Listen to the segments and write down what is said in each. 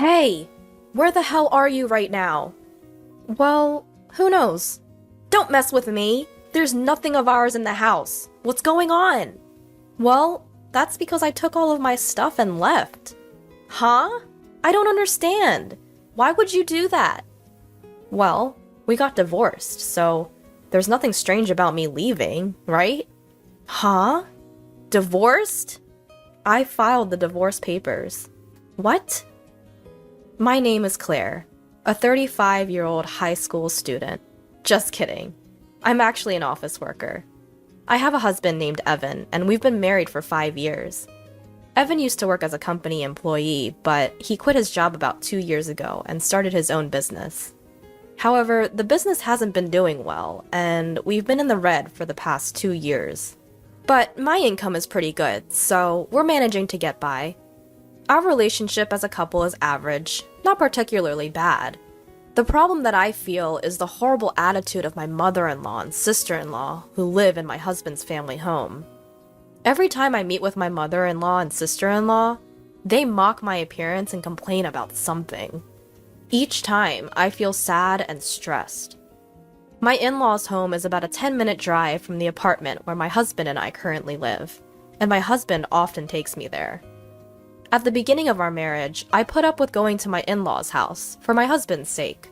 Hey, where the hell are you right now? Well, who knows? Don't mess with me. There's nothing of ours in the house. What's going on? Well, that's because I took all of my stuff and left. Huh? I don't understand. Why would you do that? Well, we got divorced, so there's nothing strange about me leaving, right? Huh? Divorced? I filed the divorce papers. What? My name is Claire, a 35-year-old high school student. Just kidding. I'm actually an office worker. I have a husband named Evan, and we've been married for 5 years. Evan used to work as a company employee, but he quit his job about 2 years ago and started his own business. However, the business hasn't been doing well, and we've been in the red for the past 2 years. But my income is pretty good, so we're managing to get by. Our relationship as a couple is average, not particularly bad. The problem that I feel is the horrible attitude of my mother-in-law and sister-in-law who live in my husband's family home. Every time I meet with my mother-in-law and sister-in-law, they mock my appearance and complain about something. Each time, I feel sad and stressed. My in-laws' home is about a 10-minute drive from the apartment where my husband and I currently live, and my husband often takes me there. At the beginning of our marriage, I put up with going to my in-laws' house for my husband's sake.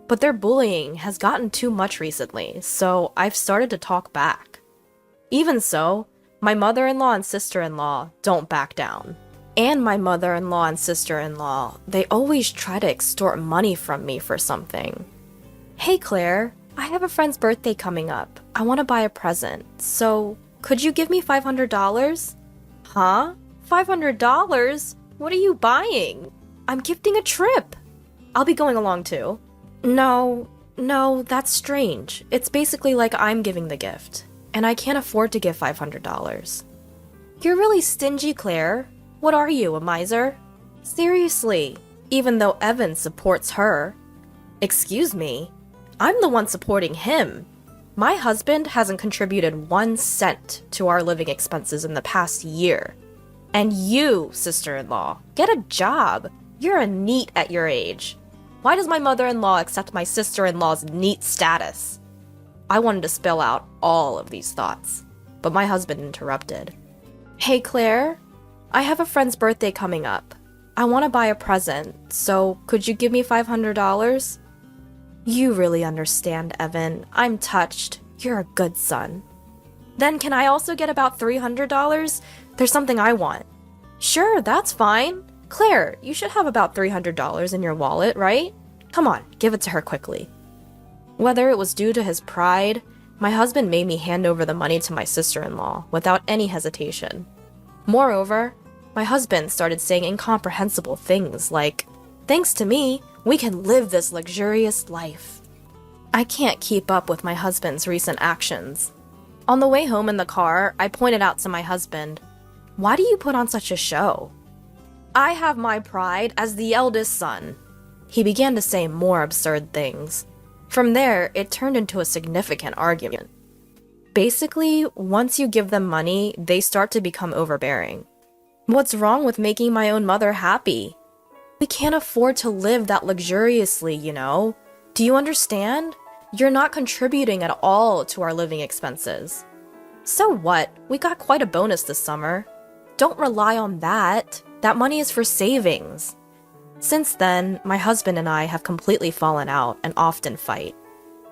But their bullying has gotten too much recently, so I've started to talk back. Even so, my mother-in-law and sister-in-law don't back down. And my mother-in-law and sister-in-law, they always try to extort money from me for something. Hey Claire, I have a friend's birthday coming up. I want to buy a present, so could you give me $500? Huh? $500? What are you buying? I'm gifting a trip. I'll be going along too. No, that's strange. It's basically like I'm giving the gift, and I can't afford to give $500. You're really stingy, Claire. What are you, a miser? Seriously, even though Evan supports her. Excuse me, I'm the one supporting him. My husband hasn't contributed 1 cent to our living expenses in the past year. And you, sister-in-law, get a job. You're a NEET at your age. Why does my mother-in-law accept my sister-in-law's NEET status? I wanted to spill out all of these thoughts, but my husband interrupted. Hey Claire, I have a friend's birthday coming up. I want to buy a present, so could you give me $500? You really understand, Evan. I'm touched. You're a good son. Then can I also get about $300? There's something I want. Sure, that's fine. Claire, you should have about $300 in your wallet, right? Come on, give it to her quickly. Whether it was due to his pride, my husband made me hand over the money to my sister-in-law without any hesitation. Moreover, my husband started saying incomprehensible things like, "Thanks to me, we can live this luxurious life." I can't keep up with my husband's recent actions. On the way home in the car, I pointed out to my husband, "Why do you put on such a show?" "I have my pride as the eldest son." He began to say more absurd things. From there, it turned into a significant argument. Basically, once you give them money, they start to become overbearing. What's wrong with making my own mother happy? We can't afford to live that luxuriously, you know? Do you understand? You're not contributing at all to our living expenses. So what? We got quite a bonus this summer. Don't rely on that. That money is for savings. Since then, my husband and I have completely fallen out and often fight.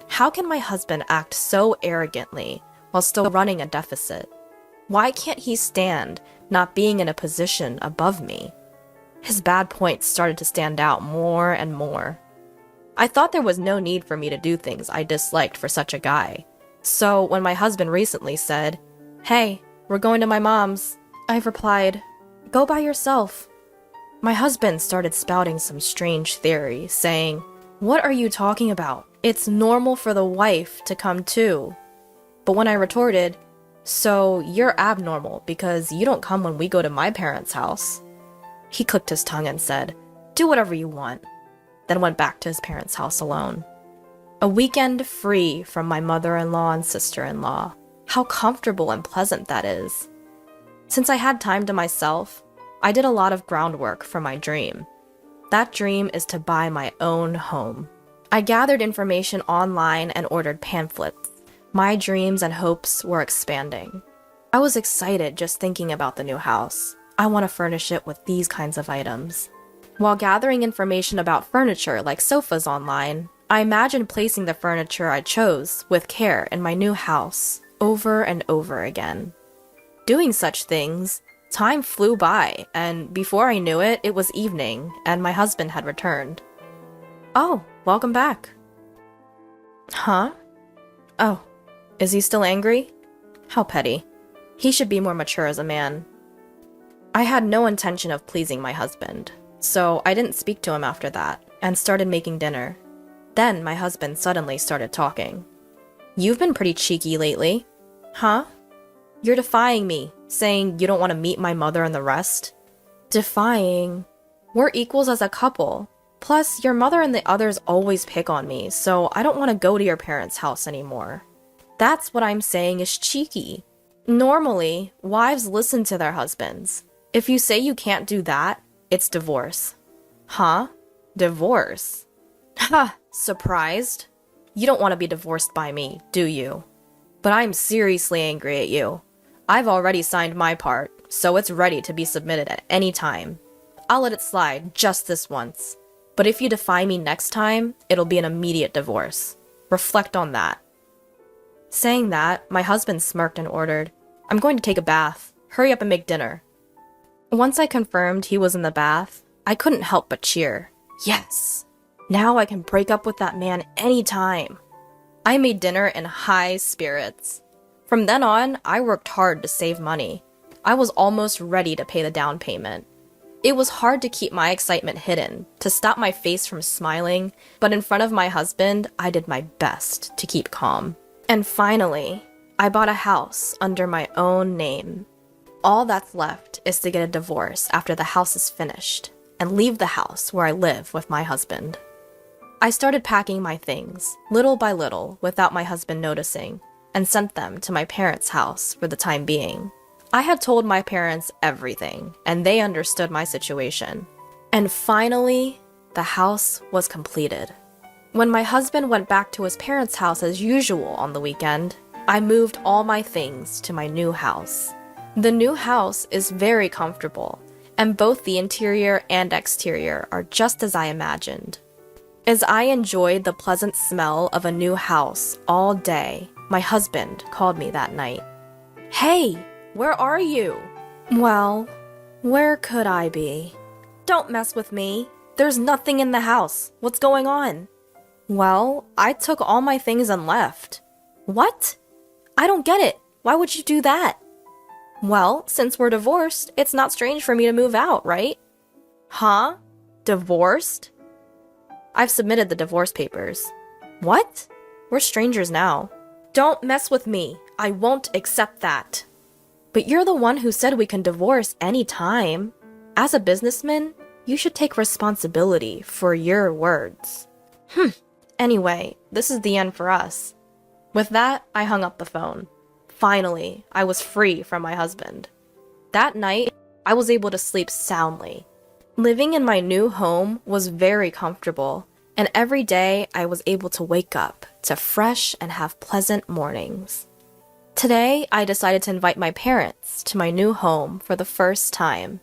How can my husband act so arrogantly while still running a deficit? Why can't he stand not being in a position above me? His bad points started to stand out more and more. I thought there was no need for me to do things I disliked for such a guy. So when my husband recently said, "Hey, we're going to my mom's," I've replied, "Go by yourself." My husband started spouting some strange theory, saying, "What are you talking about? It's normal for the wife to come too." But when I retorted, "So you're abnormal because you don't come when we go to my parents' house," he clicked his tongue and said, "Do whatever you want," then went back to his parents' house alone. A weekend free from my mother-in-law and sister-in-law. How comfortable and pleasant that is. Since I had time to myself, I did a lot of groundwork for my dream. That dream is to buy my own home. I gathered information online and ordered pamphlets. My dreams and hopes were expanding. I was excited just thinking about the new house. I want to furnish it with these kinds of items. While gathering information about furniture like sofas online, I imagined placing the furniture I chose with care in my new house over and over again. Doing such things, time flew by, and before I knew it, it was evening, and my husband had returned. Oh, welcome back. Huh? Oh, is he still angry? How petty. He should be more mature as a man. I had no intention of pleasing my husband, so I didn't speak to him after that, and started making dinner. Then my husband suddenly started talking. You've been pretty cheeky lately. Huh? You're defying me, saying you don't want to meet my mother and the rest? Defying? We're equals as a couple. Plus, your mother and the others always pick on me, so I don't want to go to your parents' house anymore. That's what I'm saying is cheeky. Normally, wives listen to their husbands. If you say you can't do that, it's divorce. Huh? Divorce? Ha! Surprised? You don't want to be divorced by me, do you? But I'm seriously angry at you. I've already signed my part, so it's ready to be submitted at any time. I'll let it slide just this once. But if you defy me next time, it'll be an immediate divorce. Reflect on that. Saying that, my husband smirked and ordered, I'm going to take a bath. Hurry up and make dinner. Once I confirmed he was in the bath, I couldn't help but cheer. Yes! Now I can break up with that man anytime. I made dinner in high spirits. From then on, I worked hard to save money. I was almost ready to pay the down payment. It was hard to keep my excitement hidden, to stop my face from smiling, but in front of my husband, I did my best to keep calm. And finally, I bought a house under my own name. All that's left is to get a divorce after the house is finished, and leave the house where I live with my husband. I started packing my things, little by little, without my husband noticing, and sent them to my parents' house for the time being. I had told my parents everything, and they understood my situation. And finally, the house was completed. When my husband went back to his parents' house as usual on the weekend, I moved all my things to my new house. The new house is very comfortable, and both the interior and exterior are just as I imagined. As I enjoyed the pleasant smell of a new house all day, my husband called me that night. Hey, where are you? Well, where could I be? Don't mess with me. There's nothing in the house. What's going on? Well, I took all my things and left. What? I don't get it. Why would you do that? Well, since we're divorced, it's not strange for me to move out, right? Huh? Divorced? I've submitted the divorce papers. What? We're strangers now. Don't mess with me. I won't accept that. But you're the one who said we can divorce any time. As a businessman, you should take responsibility for your words. Anyway, this is the end for us. With that, I hung up the phone. Finally, I was free from my husband. That night, I was able to sleep soundly. Living in my new home was very comfortable, and every day I was able to wake up to fresh and have pleasant mornings. Today, I decided to invite my parents to my new home for the first time.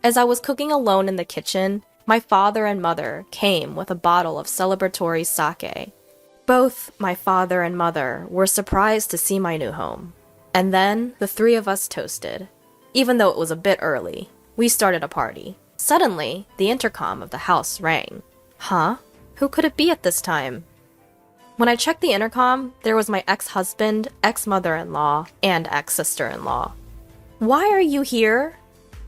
As I was cooking alone in the kitchen, my father and mother came with a bottle of celebratory sake. Both my father and mother were surprised to see my new home. And then the three of us toasted. Even though it was a bit early, we started a party. Suddenly, the intercom of the house rang. Huh? Who could it be at this time? When I checked the intercom, there was my ex-husband, ex-mother-in-law, and ex-sister-in-law. Why are you here?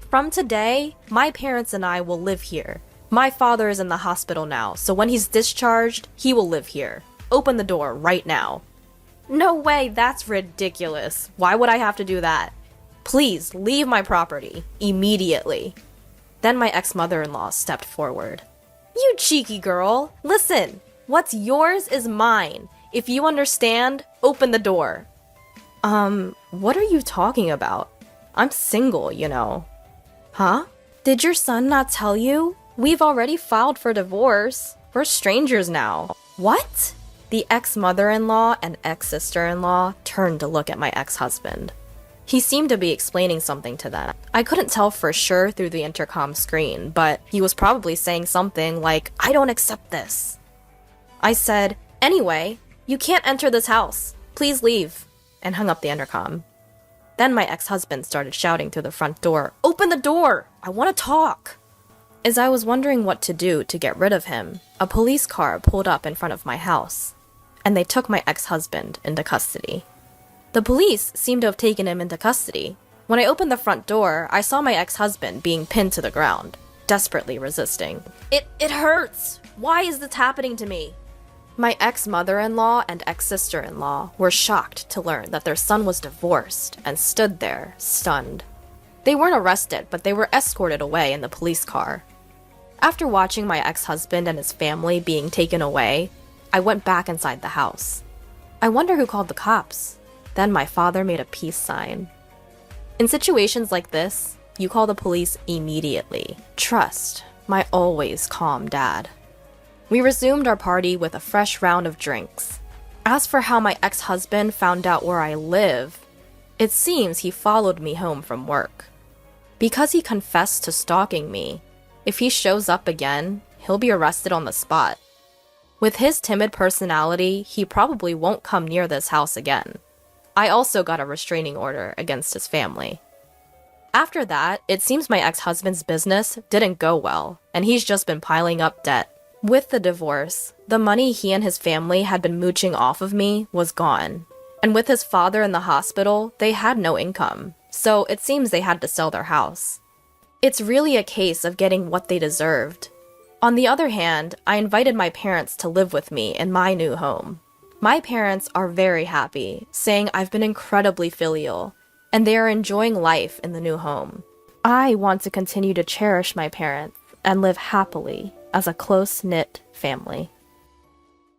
From today, my parents and I will live here. My father is in the hospital now, so when he's discharged, he will live here. Open the door right now. No way, that's ridiculous. Why would I have to do that? Please leave my property immediately. Then my ex-mother-in-law stepped forward. You cheeky girl, listen. What's yours is mine. If you understand, open the door. What are you talking about? I'm single, you know. Huh? Did your son not tell you? We've already filed for divorce. We're strangers now. What? The ex-mother-in-law and ex-sister-in-law turned to look at my ex-husband. He seemed to be explaining something to them. I couldn't tell for sure through the intercom screen, but he was probably saying something like, "I don't accept this." I said, "Anyway, you can't enter this house. Please leave," and hung up the intercom. Then my ex-husband started shouting through the front door, "Open the door! I want to talk!" As I was wondering what to do to get rid of him, a police car pulled up in front of my house, and they took my ex-husband into custody. The police seemed to have taken him into custody. When I opened the front door, I saw my ex-husband being pinned to the ground, desperately resisting. It hurts! Why is this happening to me?" My ex-mother-in-law and ex-sister-in-law were shocked to learn that their son was divorced and stood there, stunned. They weren't arrested, but they were escorted away in the police car. After watching my ex-husband and his family being taken away, I went back inside the house. I wonder who called the cops. Then my father made a peace sign. In situations like this, you call the police immediately. Trust my always calm dad. We resumed our party with a fresh round of drinks. As for how my ex-husband found out where I live, it seems he followed me home from work. Because he confessed to stalking me, if he shows up again, he'll be arrested on the spot. With his timid personality, he probably won't come near this house again. I also got a restraining order against his family. After that, it seems my ex-husband's business didn't go well, and he's just been piling up debt. With the divorce, the money he and his family had been mooching off of me was gone. And with his father in the hospital, they had no income, so it seems they had to sell their house. It's really a case of getting what they deserved. On the other hand, I invited my parents to live with me in my new home. My parents are very happy, saying I've been incredibly filial, and they are enjoying life in the new home. I want to continue to cherish my parents and live happily as a close-knit family.